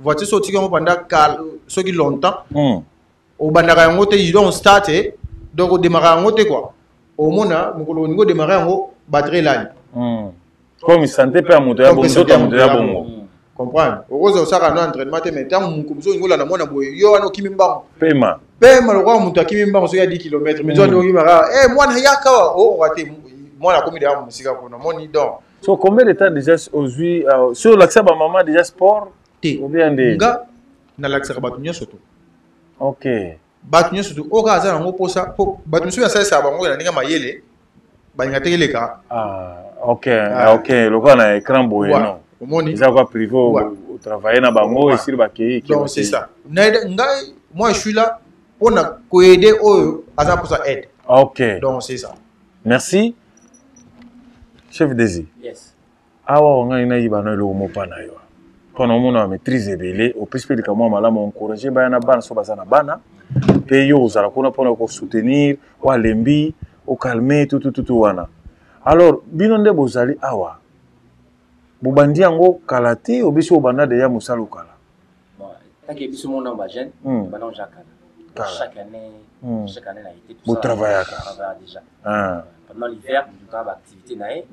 voiture sorti comme pendant ceux qui longtemps au bandaka yango te ils ont starté donc au démarrer yango te quoi au mona mukolo ngo démarrer yango batterie line comme santé pe amoto ya bongo comprendre okoza osaka na entraînement te mais tant mukumzo ngo la na mona boye yo wana okimi mbango pema le roi mutu akimi mbango so ya 10 km mais toi ndoki mara mwana yaka o wate mwana komi de musika ko na moni donc. So combien de temps déjà aujourd'hui sur l'accès ba maman déjà sport ou bien des nga na l'accès ba tunyo surtout. OK. Ba tunyo surtout o ka za ngo posa po ba tunyo sa sa ba ngo na ninga mayele ba nga tegeleka. OK, OK, le quoi na écran boye non. Omoni. Ils avaient privé au travailler na bango et sur ba ki. Donc c'est ça. Nga moi je suis là pour na ko aider o aza pour ça aide. OK. Donc c'est ça. Merci. Chef Désir. Yes. Awa on a ina yibana le mo pana yo. Pendant mon maîtrise belé au plus que moi mala mo encourager ba na bana so bazana bana pe yo uzala kuna pona ko soutenir wa lembi au calmer tout wana. Alors bino nde bozali awa. Bobandi yango kalate obiso banda de ya musalo kala. Bon, tant que biso mon ba jeune, bana chaque année na été tout ça. Vous travaillez déjà. Pendant l'hiver, nous avons activité nae,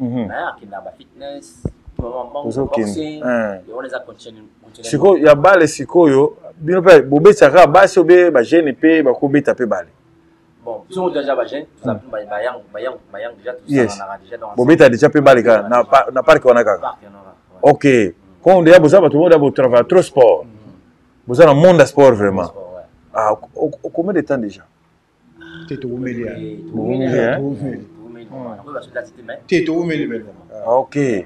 qui n'a pas fitness, boxing, et on les a continué. Siko ya bale siko yo, bino pe bobe tsaka basi obe ba jeune pe ba ko beta pe bale. Bon, ils sont déjà ba jeune, tout ça bayang déjà tout ça on a déjà dans. Bobe ta déjà pe bale ka na parc on a ka. OK. Quand on dit boza ba tout le monde a travailler trop sport. Boza dans monde sport vraiment. Ah, combien de temps déjà? OK.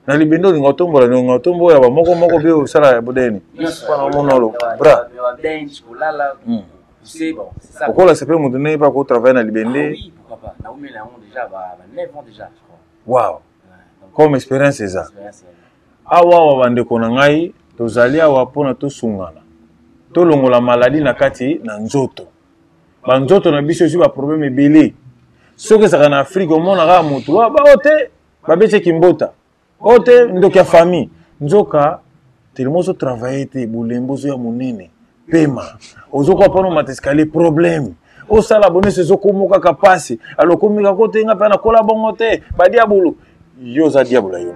Na libendo ngotombola ngotombo ya moko pe osala bodeni. Pana monolo. Bra. C'est bon, c'est ça. Pourquoi là c'est pas mon donner pas qu'on travaille na libendé? Oui, pourquoi pas. Naomi là on déjà 9 ans déjà, je crois. Wow. Comme expérience c'est ça. Awa wa bande kona ngai tozali awa pona to sungana. To longola maladie na kati na nzoto. Ba nzoto na biso si ba problème ebele. Soki ça en Afrique au monde ra mutu ba ote ba bete kimbota. Ote ndoki ya famille. Nzoka tellement so travailler te bulembo zo ya monene. Pema. Ozoko pa no matescalier problème. O sala bonne saison komoka kapasi. Alors komika kote nga pa na kola bongo te. Ba diabolo. Yo za diabolo yo.